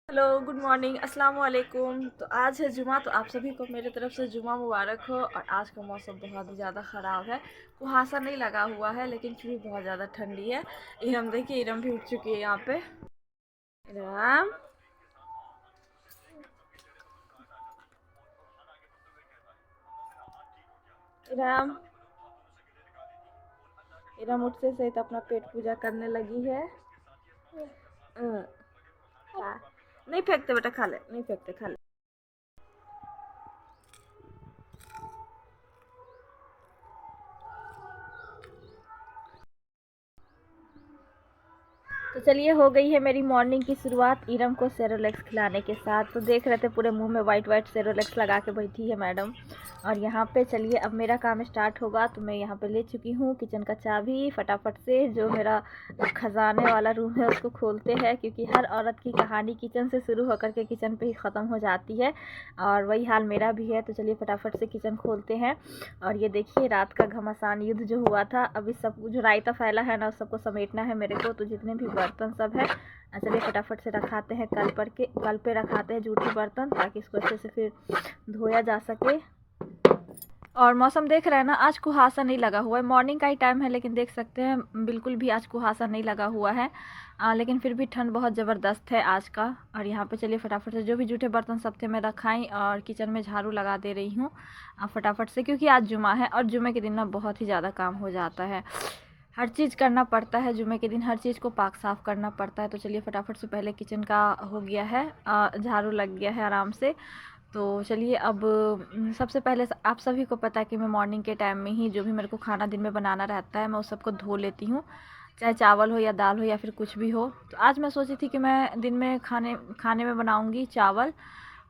Hello, good morning, अस्सलाम वालेकुम। तो आज है जुमा, तो आप सभी को मेरे तरफ से जुमा मुबारक हो। और आज का मौसम बहुत ही ज़्यादा ख़राब है। कुहासा नहीं लगा हुआ है लेकिन फिर भी बहुत ज़्यादा ठंडी है। इरम देखिए, इरम भी उठ चुकी है यहाँ पे। इरम, इरम, इरम उठते से तो अपना पेट पूजा करने लगी है। खा। नहीं फेंकते बेटा, खा ले, नहीं फेंकते, खा ले। तो चलिए, हो गई है मेरी मॉर्निंग की शुरुआत इरम को सेरोलेक्स खिलाने के साथ। तो देख रहे थे पूरे मुंह में वाइट वाइट सेरोलेक्स लगा के बैठी है मैडम। और यहाँ पे चलिए अब मेरा काम स्टार्ट होगा। तो मैं यहाँ पे ले चुकी हूँ किचन का चाबी। फटाफट से जो मेरा खजाने वाला रूम है उसको खोलते हैं, क्योंकि हर औरत की कहानी किचन से शुरू होकर के किचन पे ही ख़त्म हो जाती है। और वही हाल मेरा भी है। तो चलिए फटाफट से किचन खोलते हैं। और ये देखिए, रात का घमासान युद्ध जो हुआ था, अभी सब जो रायता फैला है ना उस सबको समेटना है मेरे को। तो जितने भी बर्तन सब है, चलिए फटाफट से रखाते हैं कल पे रखाते हैं जूठी बर्तन, ताकि इसको अच्छे से फिर धोया जा सके। और मौसम देख रहे हैं ना, आज कुहासा नहीं लगा हुआ है। मॉर्निंग का ही टाइम है लेकिन देख सकते हैं बिल्कुल भी आज कुहासा नहीं लगा हुआ है। लेकिन फिर भी ठंड बहुत ज़बरदस्त है आज का। और यहाँ पे चलिए फटाफट से जो भी जूठे बर्तन सब थे मैं रखाई और किचन में झाड़ू लगा दे रही हूँ फटाफट से, क्योंकि आज जुमा है और जुमे के दिन ना बहुत ही ज़्यादा काम हो जाता है। हर चीज़ करना पड़ता है जुमे के दिन, हर चीज़ को पाक साफ़ करना पड़ता है। तो चलिए फटाफट से पहले किचन का हो गया है, झाड़ू लग गया है आराम से। तो चलिए अब सबसे पहले आप सभी को पता है कि मैं मॉर्निंग के टाइम में ही जो भी मेरे को खाना दिन में बनाना रहता है मैं उस सबको धो लेती हूँ, चाहे चावल हो या दाल हो या फिर कुछ भी हो। तो आज मैं सोची थी कि मैं दिन में खाने में बनाऊँगी चावल,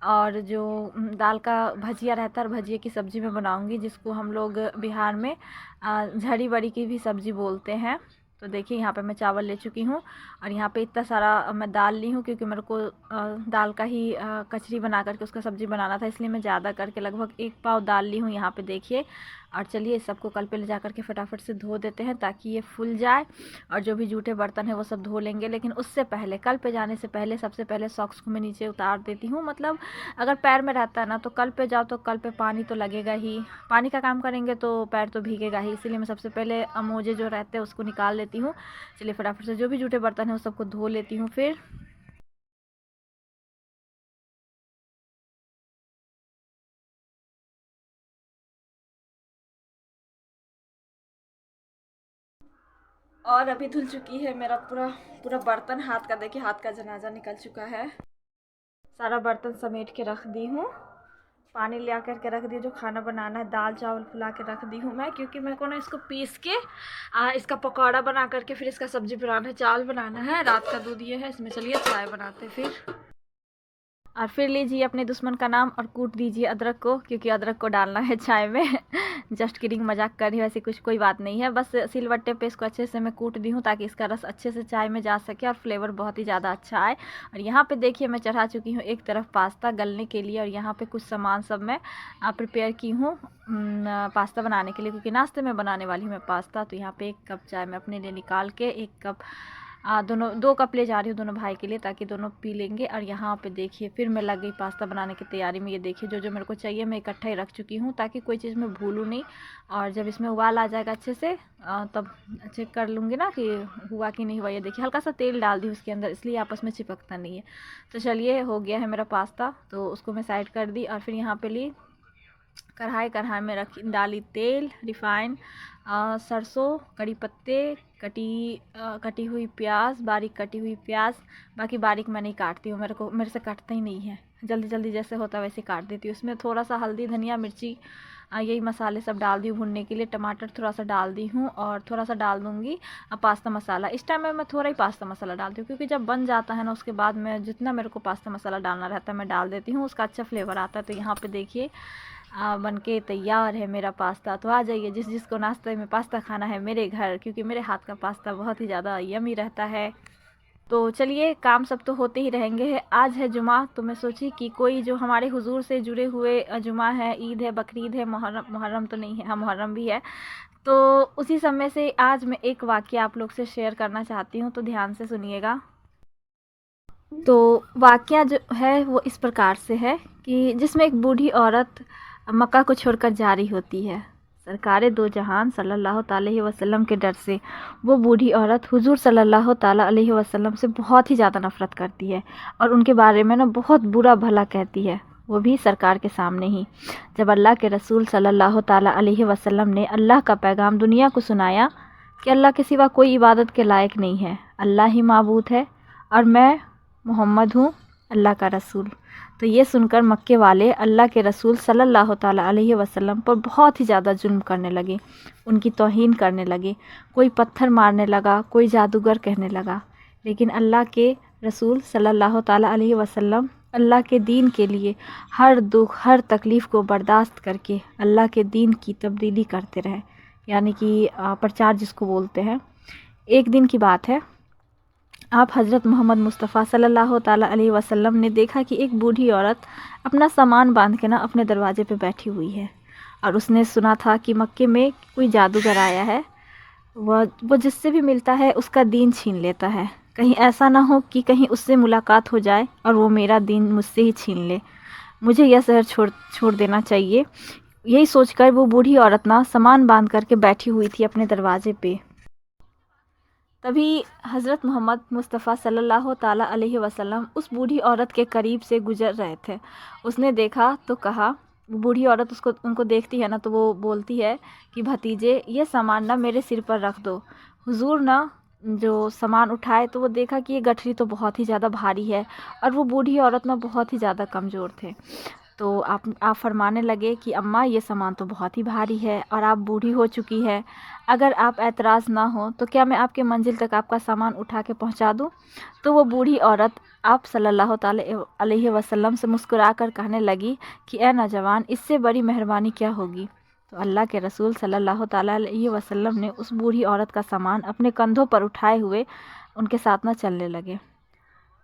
और जो दाल का भजिया रहता है और भजिए की सब्ज़ी में बनाऊंगी, जिसको हम लोग बिहार में झड़ी बड़ी की भी सब्ज़ी बोलते हैं। तो देखिए यहाँ पे मैं चावल ले चुकी हूँ और यहाँ पे इतना सारा मैं दाल ली हूँ, क्योंकि मेरे को दाल का ही कचरी बना करके उसका सब्ज़ी बनाना था, इसलिए मैं ज़्यादा करके लगभग 1 पाव दाल ली हूँ यहाँ पे देखिए। और चलिए इस सबको कल पे ले जा करके फटाफट से धो देते हैं ताकि ये फूल जाए। और जो भी जूठे बर्तन है वो सब धो लेंगे, लेकिन उससे पहले कल पे जाने से पहले सबसे पहले सॉक्स को मैं नीचे उतार देती हूँ। मतलब अगर पैर में रहता है ना तो कल पे जाओ तो कल पे पानी तो लगेगा ही, पानी का काम करेंगे तो पैर तो भीगेगा ही, इसीलिए मैं सबसे पहले मोजे जो रहते हैं उसको निकाल लेती हूँ। चलिए फटाफट से जो भी जूठे बर्तन है वो सबको धो लेती हूँ फिर। और अभी धुल चुकी है मेरा पूरा पूरा बर्तन, हाथ का देखिए, हाथ का जनाजा निकल चुका है। सारा बर्तन समेट के रख दी हूँ, पानी ले आकर के रख दी। जो खाना बनाना है दाल चावल फुला के रख दी हूँ मैं, क्योंकि मेरे को ना इसको पीस के इसका पकौड़ा बना करके फिर इसका सब्जी बनाना है, चावल बनाना है। रात का दूध ये है, इसमें चलिए चाय बनाते फिर। और फिर लीजिए अपने दुश्मन का नाम और कूट दीजिए अदरक को, क्योंकि अदरक को डालना है चाय में। जस्ट किडिंग, मजाक कर रही हूँ, ऐसी कुछ कोई बात नहीं है। बस सिलवट्टे पे इसको अच्छे से मैं कूट दी हूँ ताकि इसका रस अच्छे से चाय में जा सके और फ्लेवर बहुत ही ज़्यादा अच्छा आए। और यहाँ पे देखिए मैं चढ़ा चुकी हूँ एक तरफ पास्ता गलने के लिए, और यहाँ पे कुछ सामान सब मैं प्रिपेयर की हूँ पास्ता बनाने के लिए, क्योंकि नाश्ते में बनाने वाली हूँ मैं पास्ता। तो यहाँ पे 1 कप चाय मैं अपने लिए निकाल के 1 कप दोनों 2 कप ले जा रही हूँ दोनों भाई के लिए, ताकि दोनों पी लेंगे। और यहाँ पे देखिए फिर मैं लग गई पास्ता बनाने की तैयारी में। ये देखिए जो जो मेरे को चाहिए मैं इकट्ठा ही रख चुकी हूँ, ताकि कोई चीज़ मैं भूलूँ नहीं। और जब इसमें उबाल आ जाएगा अच्छे से तब चेक कर लूँगी ना कि हुआ कि नहीं हुआ। ये देखिए हल्का सा तेल डाल दी उसके अंदर, इसलिए आपस में चिपकता नहीं है। तो चलिए हो गया है मेरा पास्ता, तो उसको मैं साइड कर दी। और फिर यहाँ पे ली कढ़ाई में रखी, डाली तेल रिफाइन, सरसों, कड़ी पत्ते, कटी हुई प्याज, बारीक कटी हुई प्याज। बाकी बारीक मैं नहीं काटती हूँ, मेरे से कटता ही नहीं है, जल्दी जल्दी जैसे होता है वैसे काट देती हूँ। उसमें थोड़ा सा हल्दी धनिया मिर्ची यही मसाले सब डाल दी हूँ भुनने के लिए। टमाटर थोड़ा सा डाल दी हूँ और थोड़ा सा डाल दूँगी पास्ता मसाला। इस टाइम में मैं थोड़ा ही पास्ता मसाला डालती हूँ, क्योंकि जब बन जाता है ना उसके बाद मैं जितना मेरे को पास्ता मसाला डालना रहता है मैं डाल देती हूँ, उसका अच्छा फ्लेवर आता है। तो यहाँ पे देखिए बन के तैयार है मेरा पास्ता। तो आ जाइए जिसको नाश्ते में पास्ता खाना है मेरे घर, क्योंकि मेरे हाथ का पास्ता बहुत ही ज़्यादा यमी रहता है। तो चलिए काम सब तो होते ही रहेंगे। आज है जुमा, तो मैं सोची कि कोई जो हमारे हुजूर से जुड़े हुए जुमा है, ईद है, बकरीद है, मुहर्रम तो नहीं है, हाँ मुहर्रम भी है। तो उसी समय से आज मैं एक वाक़या आप लोग से शेयर करना चाहती हूँ, तो ध्यान से सुनिएगा। तो वाक़या जो है वो इस प्रकार से है कि जिसमें एक बूढ़ी औरत मक्का को छोड़कर जा रही होती है। सरकारे दो जहान सल्लल्लाहु अलैहि वसल्लम के डर से वो बूढ़ी औरत हुजूर सल्लल्लाहु अलैहि वसल्लम से बहुत ही ज़्यादा नफ़रत करती है और उनके बारे में ना बहुत बुरा भला कहती है, वो भी सरकार के सामने ही। जब अल्लाह के रसूल सल्लल्लाहु अलैहि वसल्लम ने अल्लाह का पैगाम दुनिया को सुनाया कि अल्लाह के सिवा कोई इबादत के लायक नहीं है, अल्लाह ही माबूद है और मैं मोहम्मद हूँ अल्लाह का रसूल, तो ये सुनकर मक्के वाले अल्लाह के रसूल सल्लल्लाहु अलैहि वसल्लम पर बहुत ही ज़्यादा जुल्म करने लगे, उनकी तौहीन करने लगे। कोई पत्थर मारने लगा, कोई जादूगर कहने लगा। लेकिन अल्लाह के रसूल सल्लल्लाहु अलैहि वसल्लम अल्लाह के दीन के लिए हर दुख हर तकलीफ़ को बर्दाश्त करके अल्लाह के दीन की तब्दीली करते रहे, यानी कि प्रचार जिसको बोलते हैं। एक दिन की बात है, आप हज़रत मोहम्मद मुस्तफ़ा सल्लल्लाहु अलैहि वसल्लम ने देखा कि एक बूढ़ी औरत अपना सामान बांध के ना अपने दरवाजे पे बैठी हुई है और उसने सुना था कि मक्के में कोई जादूगर आया है, वो जिससे भी मिलता है उसका दीन छीन लेता है। कहीं ऐसा ना हो कि कहीं उससे मुलाकात हो जाए और वो मेरा दीन मुझसे ही छीन ले, मुझे यह शहर छोड़ देना चाहिए। यही सोचकर वो बूढ़ी औरत ना सामान बांध करके बैठी हुई थी अपने दरवाजे पे। तभी हज़रत मोहम्मद मुस्तफ़ा सल्लल्लाहु ताला अलैहि वसल्लम उस बूढ़ी औरत के करीब से गुजर रहे थे। उसने देखा तो कहा, वो बूढ़ी औरत उनको देखती है ना तो वो बोलती है कि भतीजे ये सामान ना मेरे सिर पर रख दो। हुजूर ना जो सामान उठाए तो वो देखा कि ये गठरी तो बहुत ही ज़्यादा भारी है और वो बूढ़ी औरत ना बहुत ही ज़्यादा कमज़ोर थे। तो आप फरमाने लगे कि अम्मा ये सामान तो बहुत ही भारी है और आप बूढ़ी हो चुकी है, अगर आप एतराज़ ना हो तो क्या मैं आपके मंजिल तक आपका सामान उठा के पहुंचा दूं? तो वो बूढ़ी औरत आप सल्लल्लाहु अलैहि वसल्लम से मुस्कुरा कर कहने लगी कि ए नौजवान, इससे बड़ी मेहरबानी क्या होगी। तो अल्लाह के रसूल सल्लल्लाहु अलैहि वसल्लम ने उस बूढ़ी औरत का सामान अपने कंधों पर उठाए हुए उनके साथ ना चलने लगे।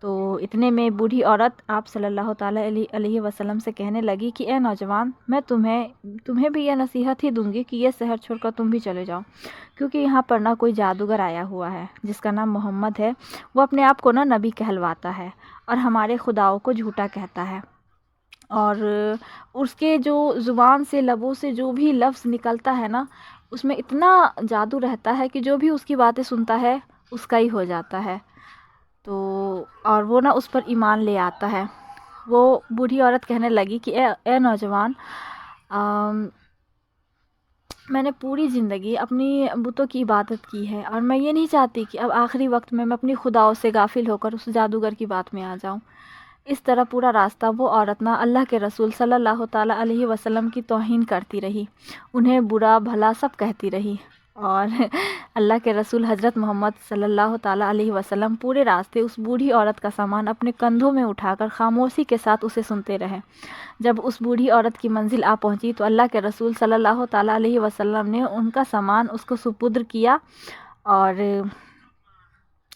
तो इतने में बूढ़ी औरत आप सल्लल्लाहु अलैहि वसल्लम से कहने लगी कि ए नौजवान, मैं तुम्हें भी यह नसीहत ही दूंगी कि यह शहर छोड़कर तुम भी चले जाओ, क्योंकि यहाँ पर ना कोई जादूगर आया हुआ है जिसका नाम मोहम्मद है। वो अपने आप को ना नबी कहलवाता है और हमारे खुदाओं को झूठा कहता है और उसके जो ज़ुबान से लबों से जो भी लफ्ज़ निकलता है ना उसमें इतना जादू रहता है कि जो भी उसकी बातें सुनता है उसका ही हो जाता है। तो और वो ना उस पर ईमान ले आता है। वो बूढ़ी औरत कहने लगी कि ए नौजवान, मैंने पूरी ज़िंदगी अपनी बुतों की इबादत की है और मैं ये नहीं चाहती कि अब आखिरी वक्त में मैं अपनी खुदाओं से गाफिल होकर उस जादूगर की बात में आ जाऊं। इस तरह पूरा रास्ता वो औरत ना अल्लाह के रसूल सल्लल्लाहु ताला अलैहि वसल्लम की तौहीन करती रही, उन्हें बुरा भला सब कहती रही और अल्लाह के रसूल हज़रत मोहम्मद सल्लल्लाहु ताला अलैहि वसल्लम पूरे रास्ते उस बूढ़ी औरत का सामान अपने कंधों में उठाकर खामोशी के साथ उसे सुनते रहे। जब उस बूढ़ी औरत की मंजिल आ पहुंची तो अल्लाह के रसूल सल्लल्लाहु ताला अलैहि वसल्लम ने उनका सामान उसको सुपुर्द किया और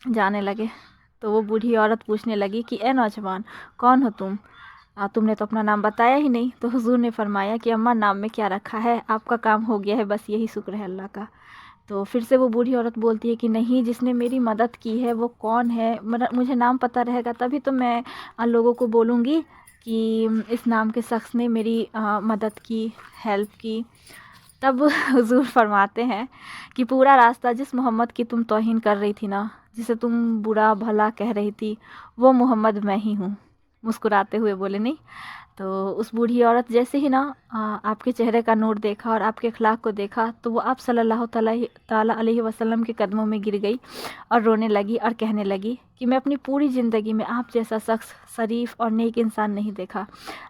जाने लगे। तो वो बूढ़ी औरत पूछने लगी कि ए नौजवान, कौन हो तुम? तुमने तो अपना नाम बताया ही नहीं। तो हुजूर ने फरमाया कि अम्मा, नाम में क्या रखा है, आपका काम हो गया है, बस यही शुक्र है अल्लाह का। तो फिर से वो बूढ़ी औरत बोलती है कि नहीं, जिसने मेरी मदद की है वो कौन है, मुझे नाम पता रहेगा तभी तो मैं लोगों को बोलूँगी कि इस नाम के शख्स ने मेरी मदद की, हेल्प की। तब हुजूर फरमाते हैं कि पूरा रास्ता जिस मोहम्मद की तुम तौहीन कर रही थी ना, जिसे तुम बुरा भला कह रही थी, वो मोहम्मद मैं ही हूँ। मुस्कुराते हुए बोले नहीं। तो उस बूढ़ी औरत जैसे ही ना आपके चेहरे का नूर देखा और आपके अखलाक को देखा तो वो आप सल्लल्लाहु ताला अलैहि वसल्लम के कदमों में गिर गई और रोने लगी और कहने लगी कि मैं अपनी पूरी ज़िंदगी में आप जैसा शख्स, शरीफ और नेक इंसान नहीं देखा।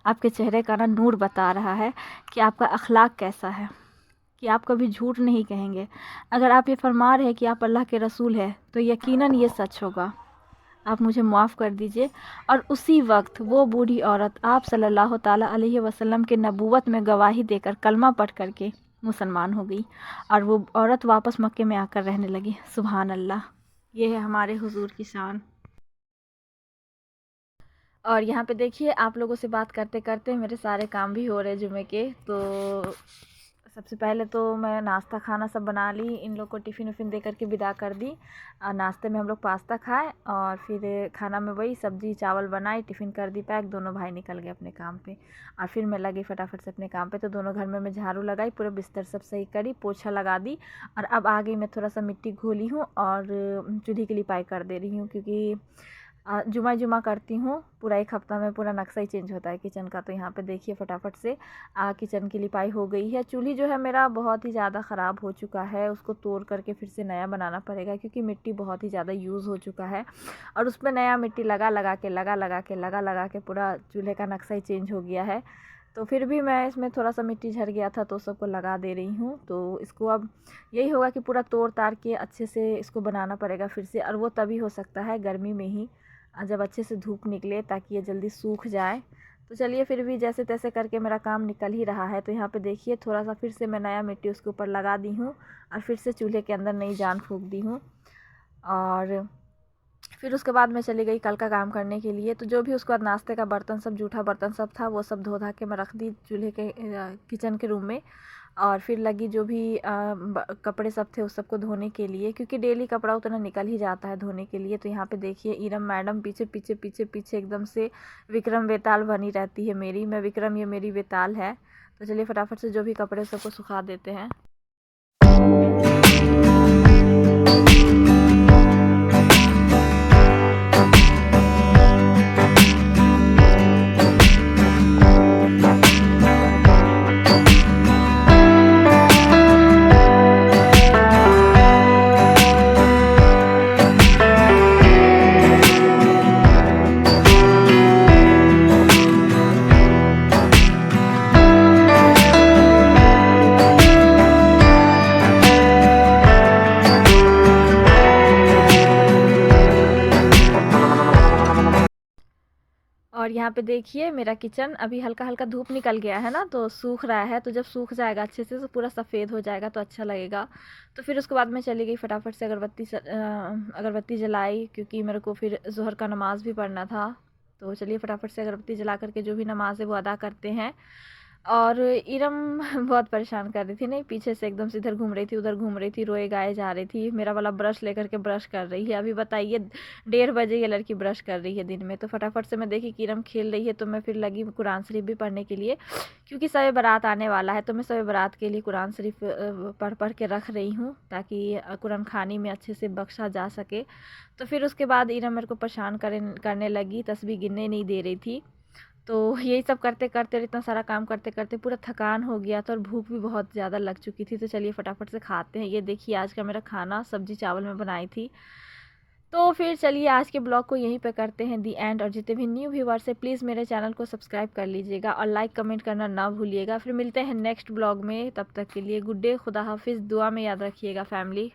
आपके चेहरे का ना नूर बता रहा है कि आपका अखलाक कैसा है, कि आप कभी झूठ नहीं कहेंगे। अगर आप ये फरमा रहे हैं कि आप अल्लाह के रसूल हैं तो यकीनन ये सच होगा, आप मुझे माफ़ कर दीजिए। और उसी वक्त वो बूढ़ी औरत आप सल्लल्लाहु ताला अलैहि वसल्लम के नबूवत में गवाही देकर कलमा पढ़ करके मुसलमान हो गई और वो औरत वापस मक्के में आकर रहने लगी। सुभान अल्लाह, ये है हमारे हुजूर की शान। और यहाँ पे देखिए, आप लोगों से बात करते करते मेरे सारे काम भी हो रहे जुमे के, तो सबसे पहले तो मैं नाश्ता खाना सब बना ली, इन लोग को टिफ़िन उफ़िन दे करके विदा कर दी। नाश्ते में हम लोग पास्ता खाए और फिर खाना में वही सब्ज़ी चावल बनाई, टिफ़िन कर दी पैक, दोनों भाई निकल गए अपने काम पे। और फिर मैं लगी फटाफट से अपने काम पे। तो दोनों घर में मैं झाड़ू लगाई, पूरे बिस्तर सब सही करी, पोछा लगा दी और अब आ गई मैं थोड़ा सा मिट्टी घोली हूँ और चूल्हे की लिपाई कर दे रही हूँ, क्योंकि जुमा जुमा करती हूँ। पूरा एक हफ्ता में पूरा नक्शा ही चेंज होता है किचन का। तो यहाँ पे देखिए फटाफट से किचन की लिपाई हो गई है। चूल्ही जो है मेरा बहुत ही ज़्यादा ख़राब हो चुका है, उसको तोड़ करके फिर से नया बनाना पड़ेगा, क्योंकि मिट्टी बहुत ही ज़्यादा यूज़ हो चुका है और उसमें नया मिट्टी लगा के पूरा चूल्हे का नक्शा ही चेंज हो गया है। तो फिर भी मैं इसमें थोड़ा सा मिट्टी झड़ गया था तो सबको लगा दे रही हूँ। तो इसको अब यही होगा कि पूरा तोड़ ताड़ के अच्छे से इसको बनाना पड़ेगा फिर से, और वो तभी हो सकता है गर्मी में ही, जब अच्छे से धूप निकले, ताकि ये जल्दी सूख जाए। तो चलिए फिर भी जैसे तैसे करके मेरा काम निकल ही रहा है। तो यहाँ पे देखिए थोड़ा सा फिर से मैं नया मिट्टी उसके ऊपर लगा दी हूँ और फिर से चूल्हे के अंदर नई जान फूँक दी हूँ। और फिर उसके बाद मैं चली गई कल का काम करने के लिए। तो जो भी उसके बाद नाश्ते का बर्तन सब, जूठा बर्तन सब था, वो सब धो धा के मैं रख दी चूल्हे के किचन के रूम में। और फिर लगी जो भी कपड़े सब थे उस सबको धोने के लिए, क्योंकि डेली कपड़ा उतना निकल ही जाता है धोने के लिए। तो यहाँ पे देखिए इरम मैडम पीछे पीछे पीछे पीछे एकदम से विक्रम बेताल बनी रहती है मेरी। मैं विक्रम, ये मेरी बेताल है। तो चलिए फटाफट से जो भी कपड़े सबको सुखा देते हैं। और यहाँ पे देखिए मेरा किचन अभी हल्का हल्का धूप निकल गया है ना, तो सूख रहा है। तो जब सूख जाएगा अच्छे से तो पूरा सफ़ेद हो जाएगा, तो अच्छा लगेगा। तो फिर उसके बाद मैं चली गई फटाफट से अगरबत्ती जलाई, क्योंकि मेरे को फिर ज़ोहर का नमाज़ भी पढ़ना था। तो चलिए फटाफट से अगरबत्ती जला करके जो भी नमाज़ है वो अदा करते हैं। और इरम बहुत परेशान कर रही थी, नहीं पीछे से एकदम से इधर घूम रही थी उधर घूम रही थी, रोए गाए जा रही थी। मेरा वाला ब्रश लेकर के ब्रश कर रही है। अभी बताइए 1:30 बजे ये लड़की ब्रश कर रही है दिन में। तो फटाफट से मैं देखी कि इरम खेल रही है, तो मैं फिर लगी कुरान शरीफ भी पढ़ने के लिए, क्योंकि शब बारात आने वाला है। तो मैं शब बारात के लिए कुरान शरीफ पढ़ पढ़ के रख रही हूँ, ताकि कुरान खानी में अच्छे से बख्शा जा सके। तो फिर उसके बाद इरम मेरे को परेशान करने लगी, तस्बीह गिनने नहीं दे रही थी। तो यही सब करते करते और इतना सारा काम करते करते पूरा थकान हो गया था और भूख भी बहुत ज़्यादा लग चुकी थी। तो चलिए फटाफट से खाते हैं। ये देखिए आज का मेरा खाना सब्जी चावल में बनाई थी। तो फिर चलिए आज के ब्लॉग को यहीं पे करते हैं दी एंड। और जितने भी न्यू व्यूवर्स है प्लीज़ मेरे चैनल को सब्सक्राइब कर लीजिएगा और लाइक कमेंट करना ना भूलिएगा। फिर मिलते हैं नेक्स्ट ब्लॉग में, तब तक के लिए गुड डे, खुदा हाफिज़, दुआ में याद रखिएगा फैमिली।